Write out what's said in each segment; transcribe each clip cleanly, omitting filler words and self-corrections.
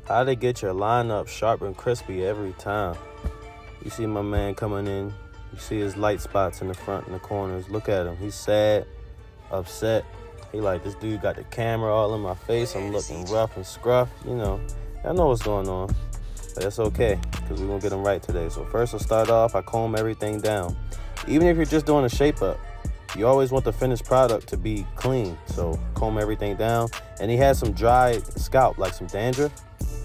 How to get your lineup sharp and crispy every time. You see my man coming in. You see his light spots in the front and the corners. Look at him. He's sad, upset. He like, this dude got the camera all in my face. I'm looking rough and scruff. You know, I know what's going on. But that's okay, because we're going to get him right today. So first I'll start off, I comb everything down. Even if you're just doing a shape up, you always want the finished product to be clean. So comb everything down. And he has some dry scalp, like some dandruff.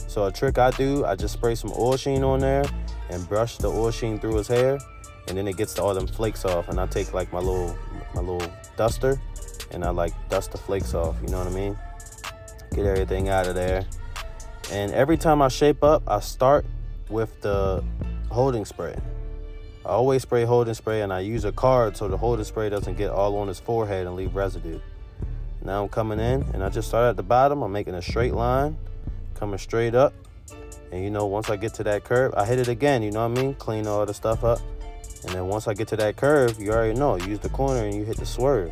So a trick I do, I just spray some oil sheen on there and brush the oil sheen through his hair. And then it gets all them flakes off. And I take like my little duster and I like dust the flakes off. You know what I mean? Get everything out of there. And every time I shape up, I start with the holding spray. I always spray holding spray, and I use a card so the holding spray doesn't get all on his forehead and leave residue. Now I'm coming in, and I just start at the bottom. I'm making a straight line, coming straight up. And, you know, once I get to that curve, I hit it again, you know what I mean? Clean all the stuff up. And then once I get to that curve, you already know, use the corner and you hit the swerve.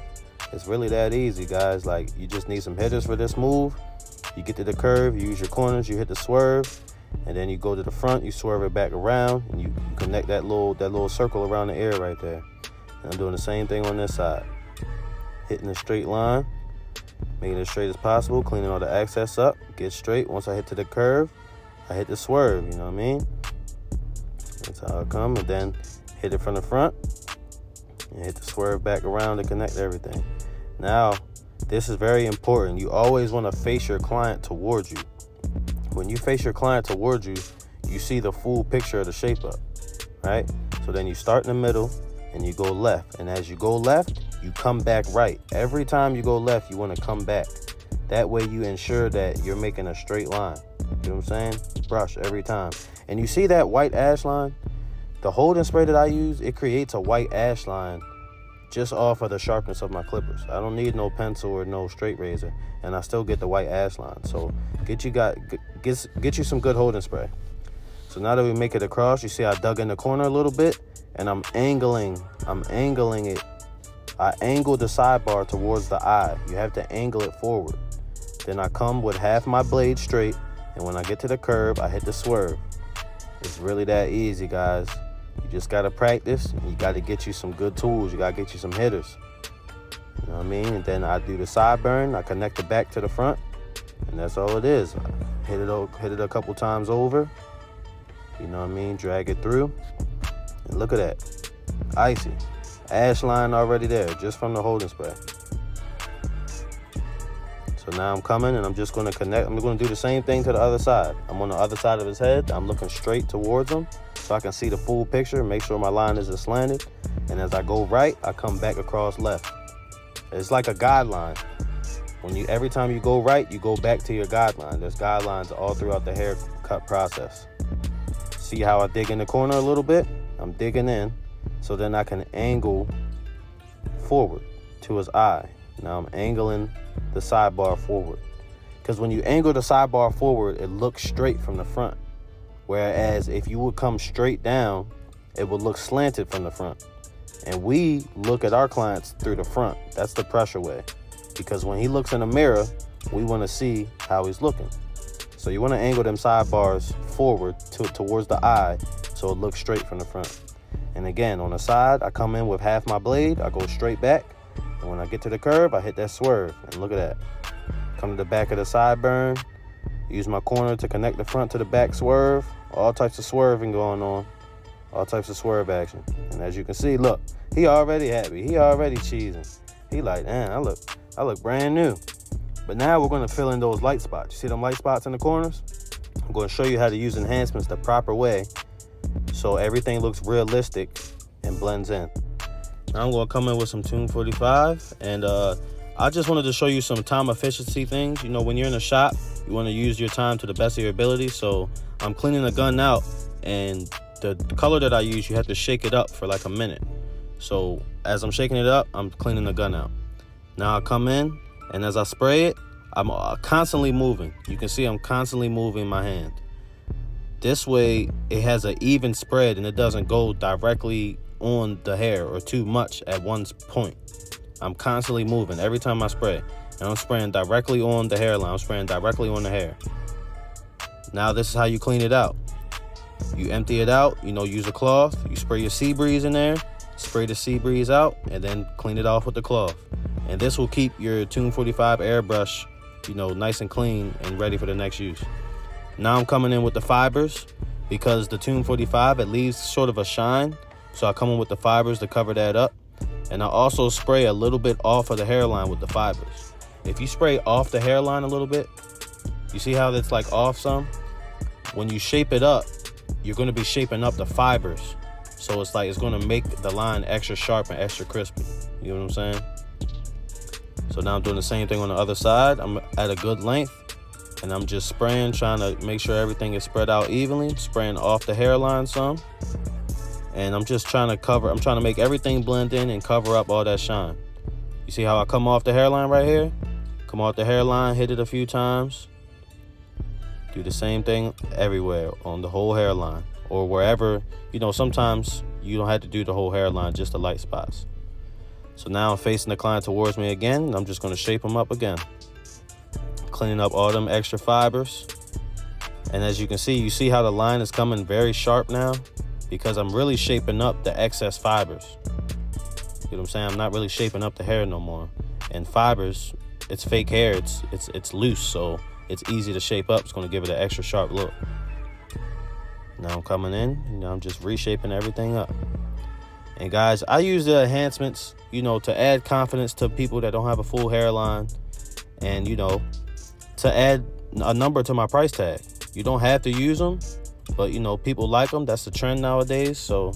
It's really that easy, guys. Like, you just need some hitters for this move. You get to the curve, you use your corners, you hit the swerve. And then you go to the front, you swerve it back around, and you connect that little circle around the air right there. And I'm doing the same thing on this side. Hitting a straight line, making it as straight as possible, cleaning all the excess up, get straight. Once I hit to the curve, I hit the swerve, you know what I mean? That's how I come, and then hit it from the front, and hit the swerve back around to connect everything. Now, this is very important. You always want to face your client towards you. When you face your client towards you, you see the full picture of the shape up, right? So then you start in the middle and you go left. And as you go left, you come back right. Every time you go left, you want to come back. That way you ensure that you're making a straight line. You know what I'm saying? Brush every time. And you see that white ash line? The holding spray that I use, it creates a white ash line just off of the sharpness of my clippers. I don't need no pencil or no straight razor, and I still get the white ash line. So get you some good holding spray. So now that we make it across, you see I dug in the corner a little bit, and I'm angling it. I angle the sidebar towards the eye. You have to angle it forward. Then I come with half my blade straight, and when I get to the curve, I hit the swerve. It's really that easy, guys. You just gotta practice. You gotta get you some good tools. You gotta get you some hitters. You know what I mean? And then I do the sideburn. I connect the back to the front, and that's all it is. I hit it a couple times over. You know what I mean? Drag it through, and look at that, icy ash line already there, just from the holding spray. So now I'm coming, and I'm just gonna connect. I'm gonna do the same thing to the other side. I'm on the other side of his head. I'm looking straight towards him, so I can see the full picture, make sure my line isn't slanted. And as I go right, I come back across left. It's like a guideline. Every time you go right, you go back to your guideline. There's guidelines all throughout the haircut process. See how I dig in the corner a little bit? I'm digging in, so then I can angle forward to his eye. Now I'm angling the sidebar forward. Because when you angle the sidebar forward, it looks straight from the front. Whereas if you would come straight down, it would look slanted from the front. And we look at our clients through the front. That's the pressure way. Because when he looks in the mirror, we want to see how he's looking. So you want to angle them sidebars forward towards the eye so it looks straight from the front. And again, on the side, I come in with half my blade. I go straight back. And when I get to the curve, I hit that swerve. And look at that. Come to the back of the sideburn. Use my corner to connect the front to the back swerve. All types of swerving going on. All types of swerve action. And as you can see, look, he already happy. He already cheesing. He like, man, I look brand new. But now we're going to fill in those light spots. You see them light spots in the corners? I'm going to show you how to use enhancements the proper way so everything looks realistic and blends in. Now I'm going to come in with some Tune 45, and I just wanted to show you some time efficiency things. You know, when you're in a shop, you want to use your time to the best of your ability. So I'm cleaning the gun out, and the color that I use, you have to shake it up for like a minute. So as I'm shaking it up, I'm cleaning the gun out. Now I come in, and as I spray it, I'm constantly moving. You can see I'm constantly moving my hand. This way, it has an even spread, and it doesn't go directly on the hair or too much at one point. I'm constantly moving every time I spray, and I'm spraying directly on the hairline. I'm spraying directly on the hair. Now this is how you clean it out. You empty it out, use a cloth, you spray your sea breeze in there, spray the sea breeze out, and then clean it off with the cloth. And this will keep your Tune 45 airbrush, nice and clean and ready for the next use. Now I'm coming in with the fibers because the Tune 45, it leaves sort of a shine. So I come in with the fibers to cover that up. And I also spray a little bit off of the hairline with the fibers. If you spray off the hairline a little bit, you see how that's like off some? When you shape it up, you're going to be shaping up the fibers. So it's going to make the line extra sharp and extra crispy. You know what I'm saying? So now I'm doing the same thing on the other side. I'm at a good length and I'm just spraying, trying to make sure everything is spread out evenly, spraying off the hairline some. And I'm just trying to make everything blend in and cover up all that shine. You see how I come off the hairline right here? Come off the hairline, hit it a few times. Do the same thing everywhere on the whole hairline or wherever, sometimes you don't have to do the whole hairline, just the light spots. So now I'm facing the client towards me again, and I'm just going to shape them up again. Cleaning up all them extra fibers. And as you can see, you see how the line is coming very sharp now? Because I'm really shaping up the excess fibers. You know what I'm saying? I'm not really shaping up the hair no more. And fibers, it's fake hair, it's loose, so it's easy to shape up. It's going to give it an extra sharp look. Now I'm coming in, and I'm just reshaping everything up. And guys, I use the enhancements, to add confidence to people that don't have a full hairline, and, to add a number to my price tag. You don't have to use them, but, people like them. That's the trend nowadays. So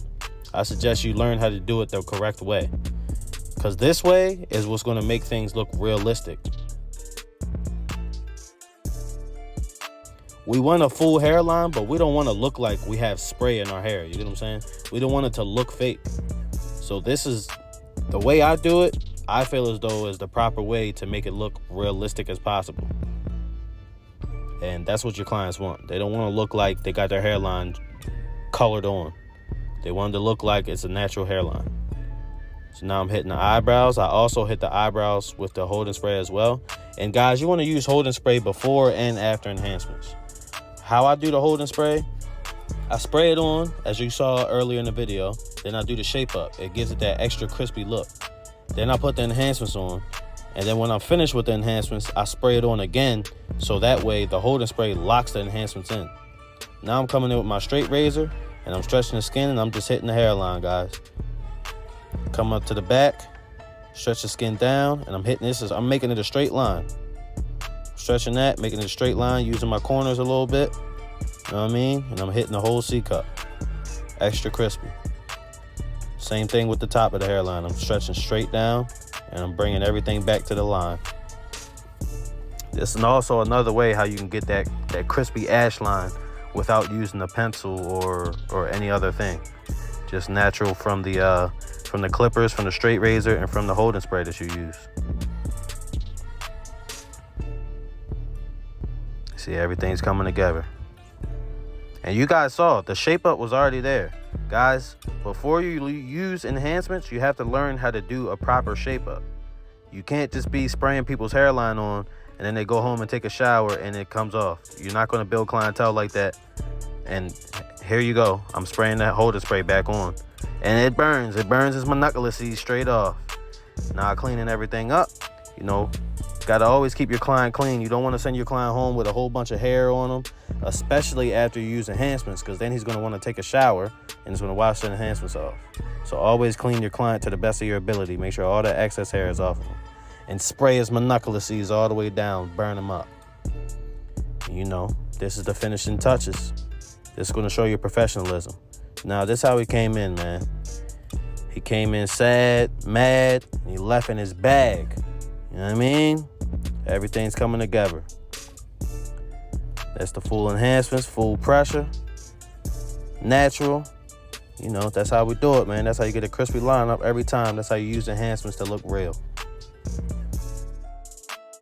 I suggest you learn how to do it the correct way, because this way is what's going to make things look realistic. We want a full hairline, but we don't want to look like we have spray in our hair. You get what I'm saying? We don't want it to look fake. So this is the way I do it. I feel as though is the proper way to make it look realistic as possible. And that's what your clients want. They don't want to look like they got their hairline colored on. They want it to look like it's a natural hairline. So now I'm hitting the eyebrows. I also hit the eyebrows with the holding spray as well. And guys, you want to use holding spray before and after enhancements. How I do the holding spray, I spray it on, as you saw earlier in the video. Then I do the shape up. It gives it that extra crispy look. Then I put the enhancements on. And then when I'm finished with the enhancements, I spray it on again. So that way the holding spray locks the enhancements in. Now I'm coming in with my straight razor and I'm stretching the skin and I'm just hitting the hairline, guys. Come up to the back, stretch the skin down, and I'm hitting this. I'm making it a straight line. Stretching that, making it a straight line, using my corners a little bit. You know what I mean? And I'm hitting the whole C-cup. Extra crispy. Same thing with the top of the hairline. I'm stretching straight down and I'm bringing everything back to the line. This is also another way how you can get that crispy ash line without using a pencil or any other thing. Just natural from the clippers, from the straight razor, and from the holding spray that you use. See, everything's coming together. And you guys saw the shape up was already there. Guys, before you use enhancements, you have to learn how to do a proper shape up. You can't just be spraying people's hairline on and then they go home and take a shower and it comes off. You're not going to build clientele like that. And here you go. I'm spraying that holding spray back on. And it burns. It burns his monoculus straight off. Now cleaning everything up, got to always keep your client clean. You don't want to send your client home with a whole bunch of hair on him, especially after you use enhancements, because then he's going to want to take a shower and he's going to wash the enhancements off. So always clean your client to the best of your ability. Make sure all the excess hair is off of him. And spray his monoculus all the way down, burn them up. This is the finishing touches. This is going to show your professionalism. Now, this is how he came in, man. He came in sad, mad, and he left in his bag. You know what I mean? Everything's coming together. That's the full enhancements, full pressure, natural. That's how we do it, man. That's how you get a crispy line up every time. That's how you use enhancements to look real.